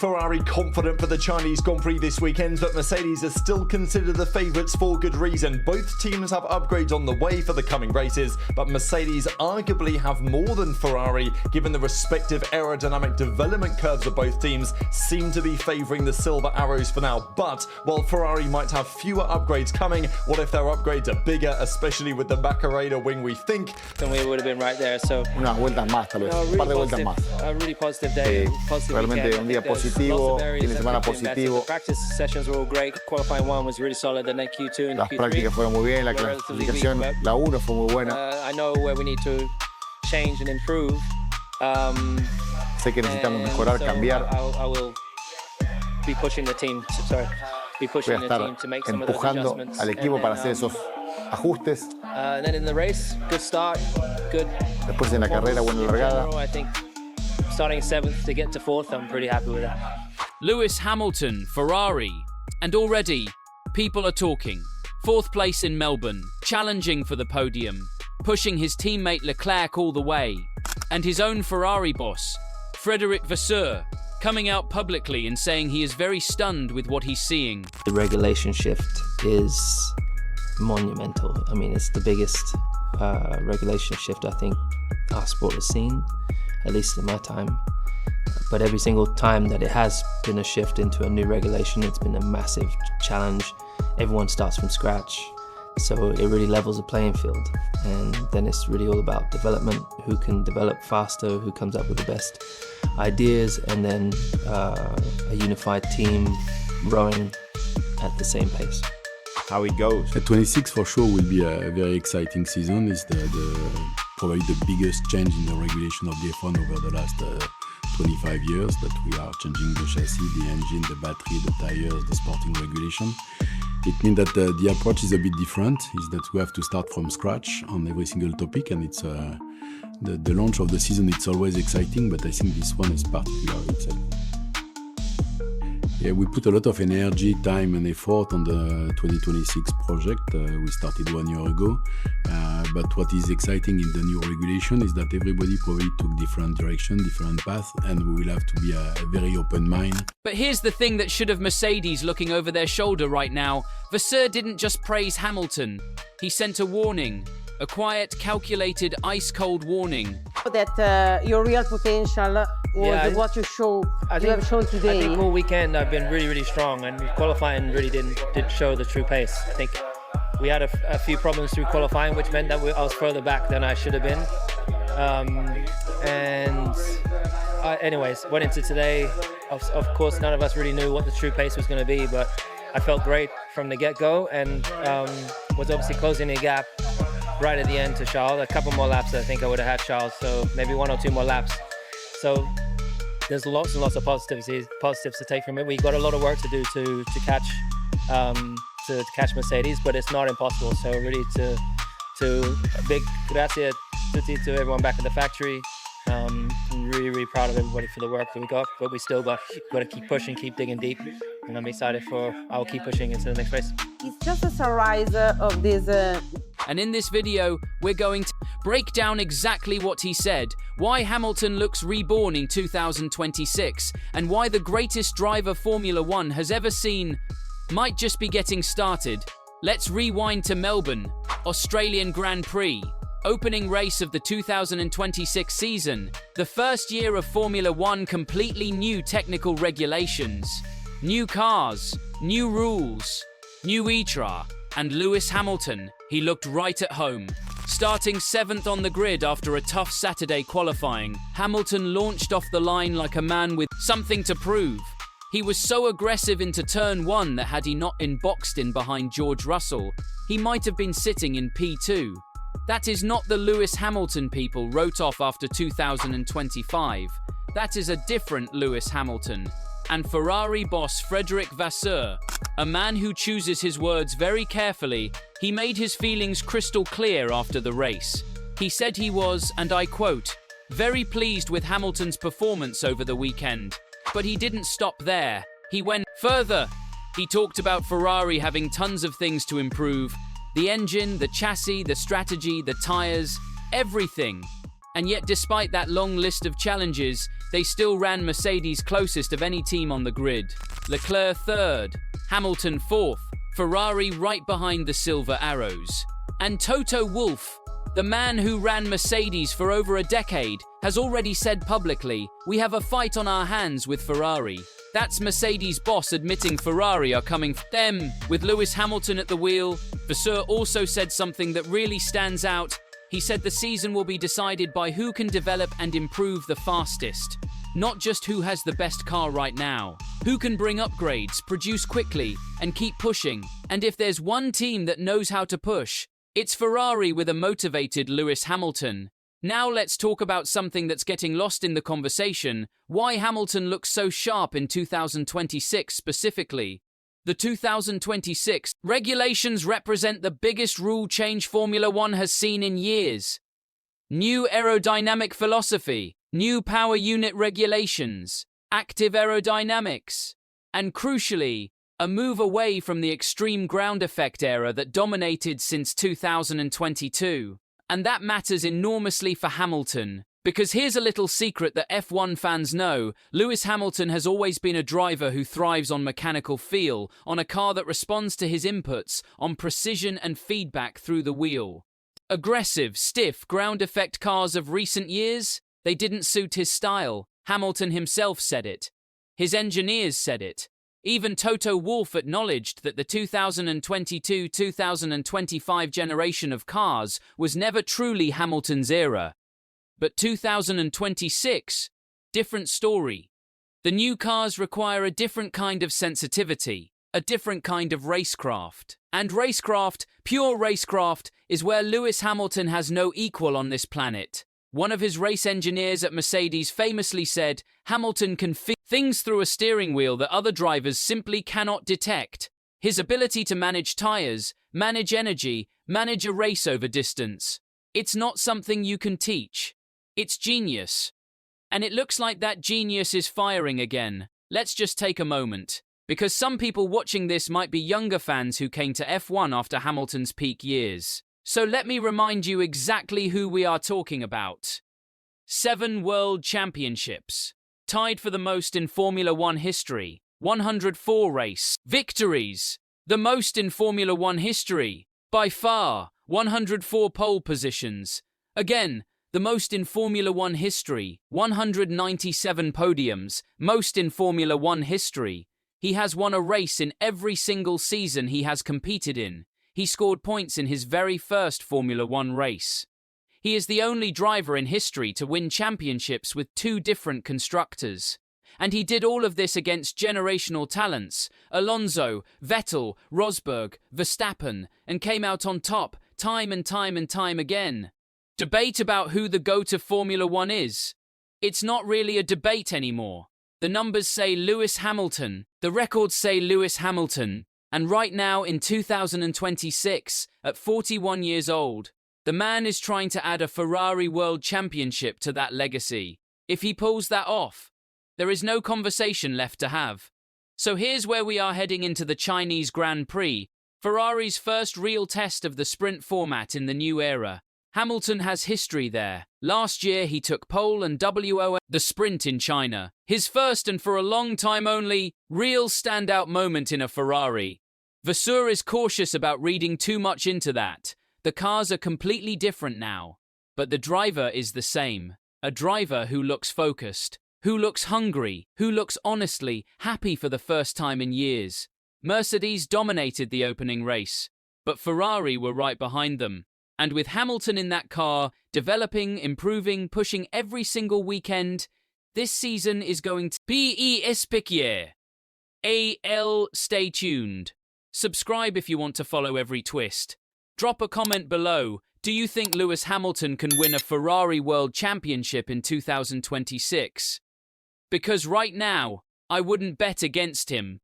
Ferrari confident for the Chinese Grand Prix this weekend, but Mercedes are still considered the favourites for good reason. Both teams have upgrades on the way for the coming races, but Mercedes arguably have more than Ferrari, given the respective aerodynamic development curves of both teams seem to be favouring the silver arrows for now. But while Ferrari might have fewer upgrades coming, what if their upgrades are bigger, especially with the Macarena wing we think? Then we would have been right there. So unas vueltas más, tal vez, un par de vueltas más. A really positive day. Positive realmente weekend. un día positivo, fin de semana positivo. The practice sessions were all great. Qualifying 1 was really solid, and then Q2 and Las Q3 prácticas fueron muy bien, la clasificación, la 1 fue muy buena. I know where we need to change and improve. Sé que necesitamos mejorar, cambiar. I will be pushing the team. Be pushing the team to make some of those empujando adjustments. al equipo para hacer esos ajustes. And then in the race, good start, good. Después en la carrera, buena largada. I think starting 7th to get to 4th, I'm pretty happy with that. Lewis Hamilton, Ferrari, and already people are talking. 4th place in Melbourne, challenging for the podium, pushing his teammate Leclerc all the way, and his own Ferrari boss, Frederic Vasseur, coming out publicly and saying he is very stunned with what he's seeing. The regulation shift is monumental. I mean, it's the biggest regulation shift I think our sport has seen, at least in my time. But every single time that it has been a shift into a new regulation, it's been a massive challenge. Everyone starts from scratch, so it really levels the playing field. And then it's really all about development, who can develop faster, who comes up with the best ideas, and then a unified team rowing at the same pace. How it goes. 26 for sure will be a very exciting season. It's probably the biggest change in the regulation of the F1 over the last 25 years, that we are changing the chassis, the engine, the battery, the tires, the sporting regulation. It means that the approach is a bit different, is that we have to start from scratch on every single topic, and it's the launch of the season, it's always exciting, but I think this one is particular itself. Yeah, we put a lot of energy, time and effort on the 2026 project. We started 1 year ago, but what is exciting in the new regulation is that everybody probably took different direction, different path, and we will have to be a very open mind. But here's the thing that should have Mercedes looking over their shoulder right now. Vasseur didn't just praise Hamilton, he sent a warning. A quiet, calculated, ice-cold warning. That your real potential was what you have shown today. I think all weekend I've been really, really strong, and qualifying really didn't show the true pace. I think we had a few problems through qualifying, which meant that I was further back than I should have been. Anyways, went into today. Of course, none of us really knew what the true pace was going to be, but I felt great from the get-go, and was obviously closing the gap right at the end to Charles. A couple more laps, I think I would have had Charles, so maybe 1 or 2 more laps. So there's lots and lots of positives to take from it. We've got a lot of work to do to catch Mercedes, but it's not impossible. So really to a big grazie to everyone back at the factory. I'm really proud of everybody for the work that we got, but we still got to keep pushing, keep digging deep, and I'm excited I'll keep pushing into the next race. It's just a surprise of this. And in this video, we're going to break down exactly what he said, why Hamilton looks reborn in 2026, and why the greatest driver Formula 1 has ever seen might just be getting started. Let's rewind to Melbourne, Australian Grand Prix, opening race of the 2026 season, the first year of Formula 1, completely new technical regulations, new cars, new rules, new e-tra, and Lewis Hamilton, he looked right at home. Starting 7th on the grid after a tough Saturday qualifying, Hamilton launched off the line like a man with something to prove. He was so aggressive into turn 1 that had he not been boxed in behind George Russell, he might have been sitting in P2. That is not the Lewis Hamilton people wrote off after 2025. That is a different Lewis Hamilton. And Ferrari boss Frederic Vasseur, a man who chooses his words very carefully, he made his feelings crystal clear after the race. He said he was, and I quote, very pleased with Hamilton's performance over the weekend. But he didn't stop there. He went further. He talked about Ferrari having tons of things to improve. The engine, the chassis, the strategy, the tyres, everything. And yet, despite that long list of challenges, they still ran Mercedes closest of any team on the grid. Leclerc third, Hamilton fourth, Ferrari right behind the Silver Arrows. And Toto Wolff, the man who ran Mercedes for over a decade, has already said publicly, "We have a fight on our hands with Ferrari." That's Mercedes boss admitting Ferrari are coming for them. With Lewis Hamilton at the wheel, Vasseur also said something that really stands out. He said the season will be decided by who can develop and improve the fastest. Not just who has the best car right now. Who can bring upgrades, produce quickly, and keep pushing. And if there's one team that knows how to push, it's Ferrari with a motivated Lewis Hamilton. Now let's talk about something that's getting lost in the conversation: why Hamilton looks so sharp in 2026 specifically. The 2026 regulations represent the biggest rule change Formula One has seen in years. New aerodynamic philosophy, new power unit regulations, active aerodynamics, and crucially, a move away from the extreme ground effect era that dominated since 2022. And that matters enormously for Hamilton. Because here's a little secret that F1 fans know: Lewis Hamilton has always been a driver who thrives on mechanical feel, on a car that responds to his inputs, on precision and feedback through the wheel. Aggressive, stiff, ground effect cars of recent years, they didn't suit his style. Hamilton himself said it. His engineers said it. Even Toto Wolff acknowledged that the 2022-2025 generation of cars was never truly Hamilton's era. But 2026, different story. The new cars require a different kind of sensitivity, a different kind of racecraft. And racecraft, pure racecraft, is where Lewis Hamilton has no equal on this planet. One of his race engineers at Mercedes famously said, Hamilton can feel things through a steering wheel that other drivers simply cannot detect. His ability to manage tyres, manage energy, manage a race over distance. It's not something you can teach. It's genius. And it looks like that genius is firing again. Let's just take a moment. Because some people watching this might be younger fans who came to F1 after Hamilton's peak years. So let me remind you exactly who we are talking about. 7 World Championships. Tied for the most in Formula One history. 104 race victories. The most in Formula One history. By far. 104 pole positions. Again, the most in Formula One history. 197 podiums. Most in Formula One history. He has won a race in every single season he has competed in. He scored points in his very first Formula One race. He is the only driver in history to win championships with 2 different constructors. And he did all of this against generational talents, Alonso, Vettel, Rosberg, Verstappen, and came out on top time and time and time again. Debate about who the GOAT of Formula One is. It's not really a debate anymore. The numbers say Lewis Hamilton, the records say Lewis Hamilton. And right now, in 2026, at 41 years old, the man is trying to add a Ferrari World Championship to that legacy. If he pulls that off, there is no conversation left to have. So here's where we are heading into the Chinese Grand Prix, Ferrari's first real test of the sprint format in the new era. Hamilton has history there. Last year he took pole and WO the sprint in China. His first and for a long time only real standout moment in a Ferrari. Vasseur is cautious about reading too much into that. The cars are completely different now. But the driver is the same. A driver who looks focused, who looks hungry, who looks honestly happy for the first time in years. Mercedes dominated the opening race, but Ferrari were right behind them. And with Hamilton in that car, developing, improving, pushing every single weekend, this season is going to be spectacular. Stay tuned. Subscribe if you want to follow every twist. Drop a comment below. Do you think Lewis Hamilton can win a Ferrari World Championship in 2026? Because right now, I wouldn't bet against him.